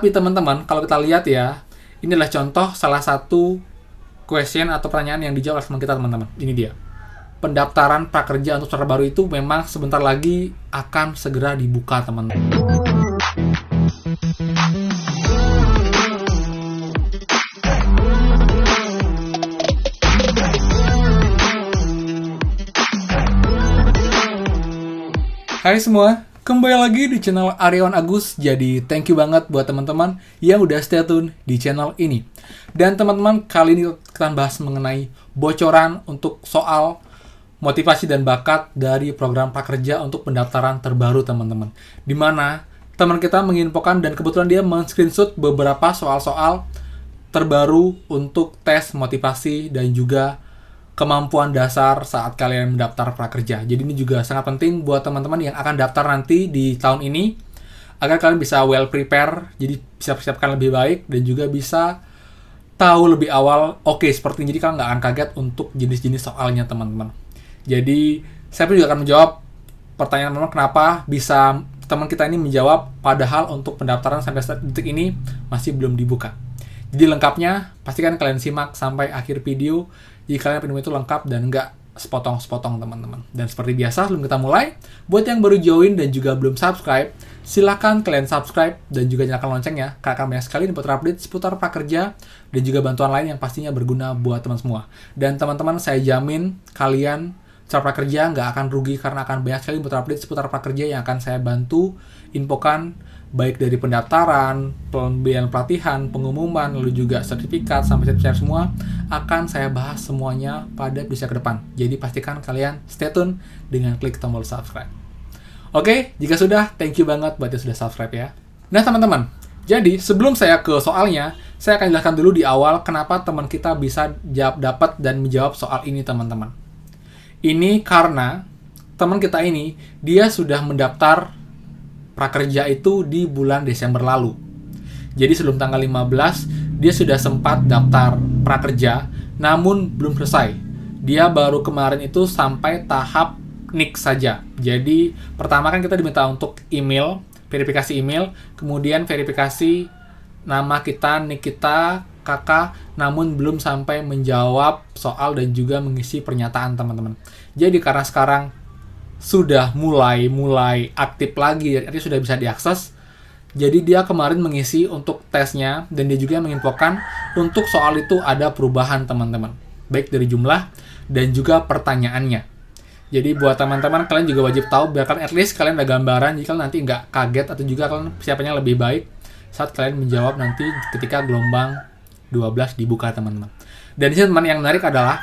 Tapi teman-teman, kalau kita lihat ya, ini adalah contoh salah satu question atau pertanyaan yang dijawab oleh teman kita, teman-teman. Ini dia. Pendaftaran prakerja untuk starter baru itu memang sebentar lagi akan segera dibuka, teman-teman. Hai semua, kembali lagi di channel Aryawan Agus. Jadi thank you banget buat teman-teman yang udah stay tune di channel ini. Dan teman-teman, kali ini kita bahas mengenai bocoran untuk soal motivasi dan bakat dari program prakerja untuk pendaftaran terbaru, teman-teman. Dimana teman kita menginfokan dan kebetulan dia men-screenshot beberapa soal-soal terbaru untuk tes motivasi dan juga kemampuan dasar saat kalian mendaftar prakerja. Jadi ini juga sangat penting buat teman-teman yang akan daftar nanti di tahun ini, agar kalian bisa well prepare, jadi bisa persiapkan lebih baik dan juga bisa tahu lebih awal, seperti ini, jadi kalian nggak akan kaget untuk jenis-jenis soalnya, teman-teman. Jadi saya pun juga akan menjawab pertanyaan teman-teman kenapa bisa teman kita ini menjawab padahal untuk pendaftaran sampai detik ini masih belum dibuka. Jadi lengkapnya pastikan kalian simak sampai akhir video jika kalian video itu lengkap dan nggak sepotong-sepotong, teman-teman. Dan seperti biasa sebelum kita mulai, buat yang baru join dan juga belum subscribe, silakan kalian subscribe dan juga nyalakan loncengnya karena akan banyak sekali info terupdate seputar prakerja dan juga bantuan lain yang pastinya berguna buat teman semua. Dan teman-teman, saya jamin kalian secara prakerja nggak akan rugi karena akan banyak sekali info terupdate seputar prakerja yang akan saya bantu infokan, baik dari pendaftaran, pemberian pelatihan, pengumuman, lalu juga sertifikat, sampai sertifikat semua akan saya bahas semuanya pada episode ke depan. Jadi pastikan kalian stay tune dengan klik tombol subscribe. Oke, jika sudah, thank you banget buat yang sudah subscribe ya. Nah teman-teman, jadi sebelum saya ke soalnya, saya akan jelaskan dulu di awal kenapa teman kita bisa dapat dan menjawab soal ini, teman-teman. Ini karena teman kita ini, dia sudah mendaftar prakerja itu di bulan Desember lalu. Jadi sebelum tanggal 15, dia sudah sempat daftar prakerja, namun belum selesai. Dia baru kemarin itu sampai tahap NIK saja. Jadi pertama kan kita diminta untuk email, verifikasi email, kemudian verifikasi nama kita, NIK kita, kakak, namun belum sampai menjawab soal dan juga mengisi pernyataan, teman-teman. Jadi karena sekarang sudah mulai aktif lagi, artinya sudah bisa diakses. Jadi dia kemarin mengisi untuk tesnya dan dia juga menginfokan untuk soal itu ada perubahan, teman-teman, baik dari jumlah dan juga pertanyaannya. Jadi buat teman-teman, kalian juga wajib tahu biar kalian at least kalian ada gambaran jika nanti nggak kaget atau juga kalian persiapannya lebih baik saat kalian menjawab nanti ketika gelombang 12 dibuka, teman-teman. Dan di sini teman yang menarik adalah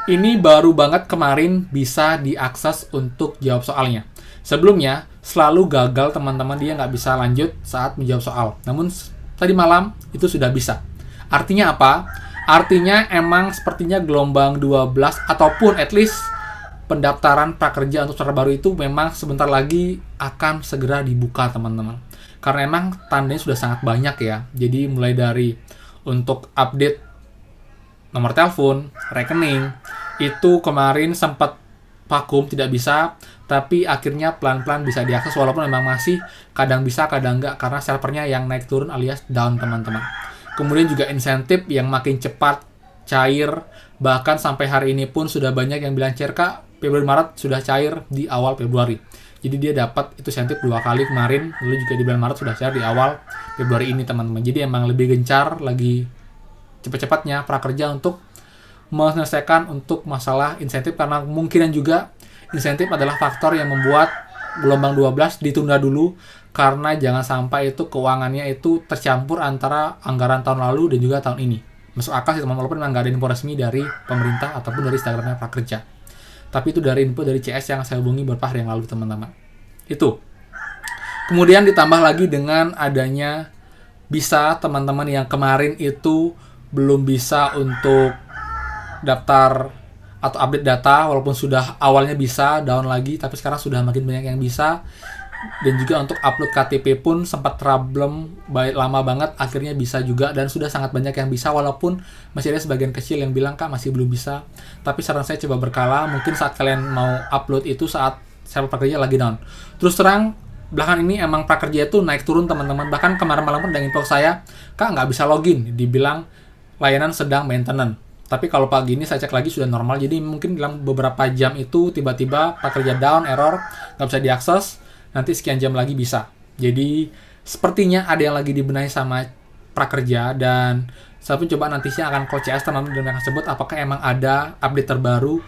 ini baru banget kemarin bisa diakses untuk jawab soalnya. Sebelumnya, selalu gagal, teman-teman, dia nggak bisa lanjut saat menjawab soal. Namun, tadi malam itu sudah bisa. Artinya apa? Artinya emang sepertinya gelombang 12 ataupun at least pendaftaran prakerja untuk starter baru itu memang sebentar lagi akan segera dibuka, teman-teman. Karena emang tandanya sudah sangat banyak ya. Jadi mulai dari untuk update nomor telepon, rekening, itu kemarin sempat vakum, tidak bisa, tapi akhirnya pelan-pelan bisa diakses walaupun memang masih kadang bisa, kadang enggak, karena servernya yang naik turun alias down, teman-teman. Kemudian juga insentif yang makin cepat cair, bahkan sampai hari ini pun sudah banyak yang bilang Kak, Februari Maret sudah cair di awal Februari. Jadi dia dapat itu insentif 2 kali kemarin, lalu juga di bulan Maret sudah cair di awal Februari ini, teman-teman. Jadi emang lebih gencar, lagi cepat-cepatnya prakerja untuk menyelesaikan untuk masalah insentif, karena kemungkinan juga insentif adalah faktor yang membuat gelombang 12 ditunda dulu, karena jangan sampai itu keuangannya itu tercampur antara anggaran tahun lalu dan juga tahun ini. Masuk akal sih, teman-teman, walaupun memang nggak ada info resmi dari pemerintah ataupun dari Instagramnya prakerja. Tapi itu dari info dari CS yang saya hubungi beberapa hari yang lalu, teman-teman. Itu. Kemudian ditambah lagi dengan adanya bisa teman-teman yang kemarin itu belum bisa untuk daftar atau update data, walaupun sudah awalnya bisa down lagi, tapi sekarang sudah makin banyak yang bisa. Dan juga untuk upload KTP pun sempat problem lama banget, akhirnya bisa juga dan sudah sangat banyak yang bisa, walaupun masih ada sebagian kecil yang bilang Kak masih belum bisa. Tapi saran saya coba berkala, mungkin saat kalian mau upload itu saat server prakerja lagi down. Terus terang, belakangan ini emang prakerja itu naik turun teman-teman. Bahkan kemarin malam pun ada yang info saya, Kak nggak bisa login, dibilang layanan sedang maintenance. Tapi kalau pagi ini saya cek lagi sudah normal, jadi mungkin dalam beberapa jam itu tiba-tiba prakerja down, error, nggak bisa diakses, nanti sekian jam lagi bisa. Jadi sepertinya ada yang lagi dibenahi sama prakerja, dan saya pun coba nanti sih akan call CS teman-teman dan akan sebut apakah emang ada update terbaru,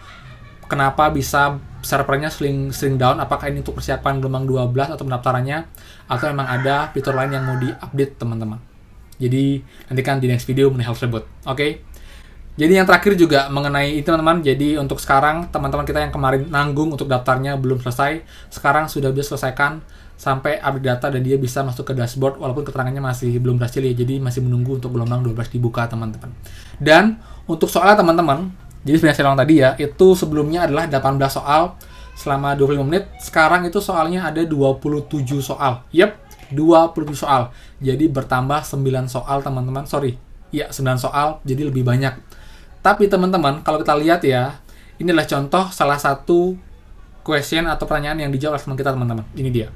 kenapa bisa servernya sering down, apakah ini untuk persiapan gelombang 12 atau pendaftarannya, atau emang ada fitur lain yang mau di-update teman-teman. Jadi nantikan di next video mengenai hal tersebut. Oke. Jadi yang terakhir juga mengenai itu teman-teman. Jadi untuk sekarang teman-teman kita yang kemarin nanggung untuk daftarnya belum selesai, sekarang sudah bisa selesaikan sampai update data dan dia bisa masuk ke dashboard walaupun keterangannya masih belum berhasil ya. Jadi masih menunggu untuk gelombang 12 dibuka teman-teman. Dan untuk soalnya teman-teman, jadi sebenarnya saya ulang tadi ya, itu sebelumnya adalah 18 soal selama 25 menit. Sekarang itu soalnya ada 27 soal. Yep, 27 soal. Jadi bertambah 9 soal teman-teman. Sorry, ya 9 soal, jadi lebih banyak. Tapi teman-teman, kalau kita lihat ya, inilah contoh salah satu question atau pertanyaan yang dijawab oleh teman kita teman-teman. Ini dia.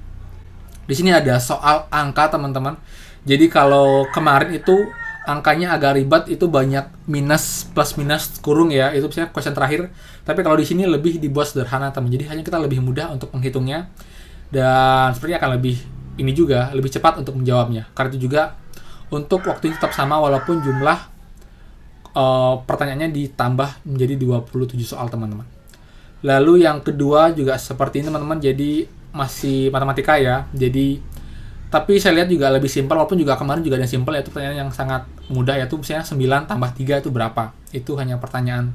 Di sini ada soal angka teman-teman. Jadi kalau kemarin itu angkanya agak ribet, itu banyak minus, plus minus, kurung ya. Itu misalnya question terakhir. Tapi kalau di sini lebih dibuat sederhana teman. Jadi hanya kita lebih mudah untuk menghitungnya. Dan sepertinya akan lebih ini juga lebih cepat untuk menjawabnya. Karena itu juga untuk waktunya tetap sama walaupun jumlah pertanyaannya ditambah menjadi 27 soal teman-teman. Lalu yang kedua juga seperti ini teman-teman, jadi masih matematika ya. Jadi tapi saya lihat juga lebih simpel, walaupun juga kemarin juga ada yang simpel, yaitu pertanyaan yang sangat mudah, yaitu misalnya 9 tambah 3 itu berapa. Itu hanya pertanyaan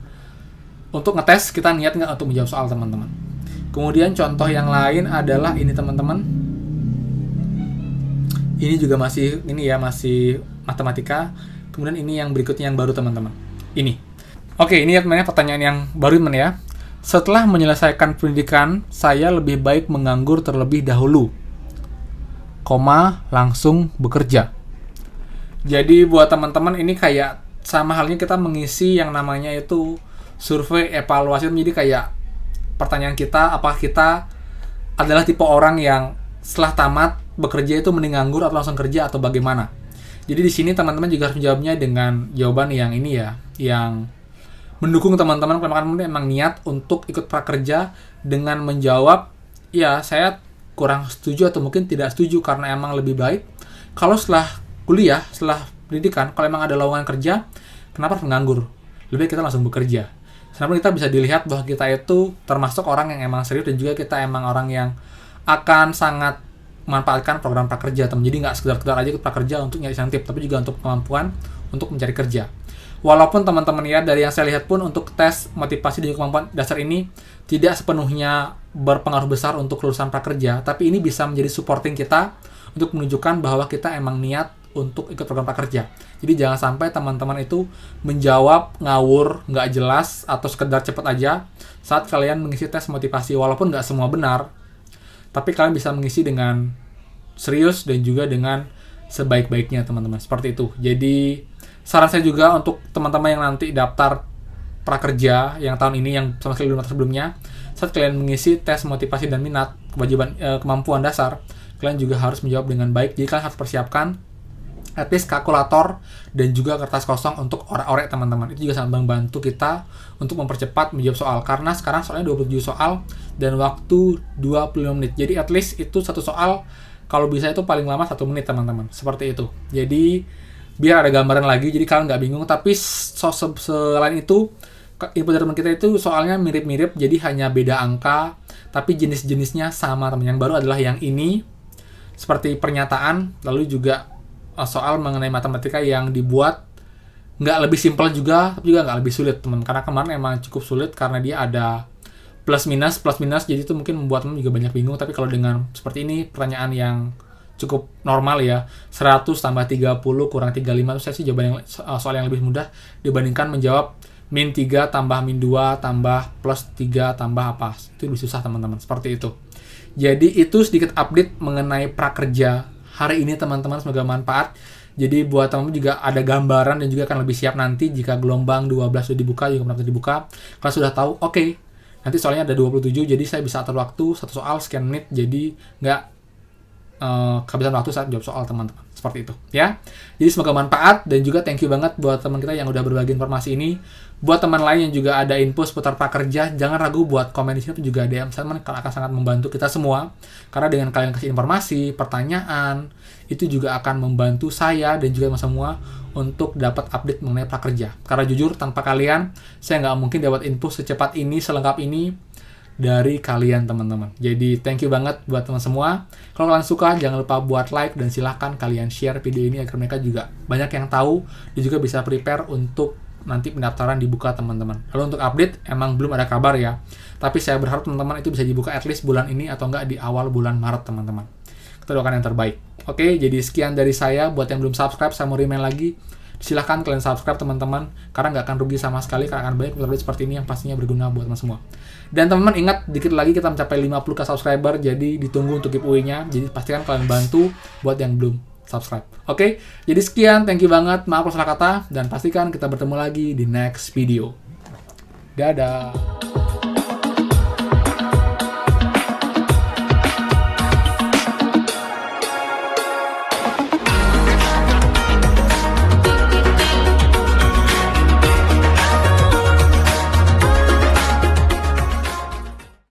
untuk ngetes kita niat nggak untuk menjawab soal teman-teman. Kemudian contoh yang lain adalah ini teman-teman. Ini juga masih masih matematika. Kemudian ini yang berikutnya yang baru teman-teman. Ini. Oke, ini sebenarnya pertanyaan yang baru teman ya. Setelah menyelesaikan pendidikan, saya lebih baik menganggur terlebih dahulu, langsung bekerja. Jadi buat teman-teman ini kayak sama halnya kita mengisi yang namanya itu survei evaluasi. Jadi kayak pertanyaan kita, apakah kita adalah tipe orang yang setelah tamat bekerja itu mending nganggur atau langsung kerja atau bagaimana. Jadi di sini teman-teman juga harus menjawabnya dengan jawaban yang ini ya, yang mendukung teman-teman kalau memang niat untuk ikut prakerja dengan menjawab, ya saya kurang setuju atau mungkin tidak setuju karena emang lebih baik kalau setelah kuliah, setelah pendidikan, kalau emang ada lowongan kerja, kenapa harus menganggur? Lebih baik kita langsung bekerja. Kenapa kita bisa dilihat bahwa kita itu termasuk orang yang emang serius dan juga kita emang orang yang akan sangat memanfaatkan program prakerja, teman. Jadi nggak sekedar aja ikut prakerja untuk nyari insentif, tapi juga untuk kemampuan untuk mencari kerja. Walaupun teman-teman ya, dari yang saya lihat pun untuk tes motivasi dan kemampuan dasar ini tidak sepenuhnya berpengaruh besar untuk lulusan prakerja, tapi ini bisa menjadi supporting kita untuk menunjukkan bahwa kita emang niat untuk ikut program prakerja. Jadi jangan sampai teman-teman itu menjawab ngawur, nggak jelas, atau sekedar cepat aja saat kalian mengisi tes motivasi. Walaupun nggak semua benar, tapi kalian bisa mengisi dengan serius dan juga dengan sebaik-baiknya teman-teman. Seperti itu. Jadi saran saya juga untuk teman-teman yang nanti daftar prakerja yang tahun ini yang sama sekali belum daftar sebelumnya, saat kalian mengisi tes motivasi dan minat, kewajiban kemampuan dasar, kalian juga harus menjawab dengan baik. Jadi kalian harus persiapkan at least kalkulator dan juga kertas kosong untuk orek-orek teman-teman. Itu juga sangat membantu kita untuk mempercepat menjawab soal. Karena sekarang soalnya 27 soal dan waktu 25 menit. Jadi at least itu satu soal kalau bisa itu paling lama 1 menit teman-teman. Seperti itu. Jadi biar ada gambaran lagi, jadi kalian nggak bingung. Tapi selain itu, info dari teman kita itu soalnya mirip-mirip, jadi hanya beda angka, tapi jenis-jenisnya sama teman. Yang baru adalah yang ini, seperti pernyataan, lalu juga soal mengenai matematika yang dibuat nggak lebih simpel juga, tapi juga nggak lebih sulit teman. Karena kemarin emang cukup sulit karena dia ada plus minus, jadi itu mungkin membuat teman juga banyak bingung. Tapi kalau dengan seperti ini, pertanyaan yang cukup normal ya, 100 tambah 30 kurang 35, itu saya sih jawaban yang, soal yang lebih mudah dibandingkan menjawab min 3 tambah min 2 tambah plus 3 tambah apa. Itu lebih susah teman-teman, seperti itu. Jadi itu sedikit update mengenai prakerja hari ini teman-teman, semoga manfaat. Jadi buat teman-teman juga ada gambaran dan juga akan lebih siap nanti jika gelombang 12 sudah dibuka, juga benar dibuka. Kalian sudah tahu, oke, nanti soalnya ada 27, jadi saya bisa atur waktu, satu soal sekian menit, jadi nggak kehabisan waktu saat jawab soal teman-teman. Seperti itu ya. Jadi semoga manfaat, dan juga thank you banget buat teman kita yang udah berbagi informasi ini. Buat teman lain yang juga ada info seputar prakerja, jangan ragu buat komen di sini atau juga DM saya, akan sangat membantu kita semua. Karena dengan kalian kasih informasi, pertanyaan, itu juga akan membantu saya dan juga semua untuk dapat update mengenai prakerja. Karena jujur, tanpa kalian, saya nggak mungkin dapat info secepat ini, selengkap ini dari kalian teman-teman. Jadi thank you banget buat teman semua. Kalau kalian suka, jangan lupa buat like, dan silahkan kalian share video ini agar mereka juga banyak yang tahu dan juga bisa prepare untuk nanti pendaftaran dibuka teman-teman. Lalu untuk update, emang belum ada kabar ya, tapi saya berharap teman-teman itu bisa dibuka at least bulan ini atau enggak di awal bulan Maret teman-teman. Kita doakan yang terbaik. Oke, jadi sekian dari saya. Buat yang belum subscribe, saya mau remind lagi, silahkan kalian subscribe teman-teman, karena nggak akan rugi sama sekali, karena akan banyak update seperti ini yang pastinya berguna buat teman semua. Dan teman-teman ingat, dikit lagi kita mencapai 50k subscriber, jadi ditunggu untuk giveaway-nya. Jadi pastikan kalian bantu buat yang belum subscribe. Oke, jadi sekian, thank you banget, maaf kalau salah kata, dan pastikan kita bertemu lagi di next video. Dadah.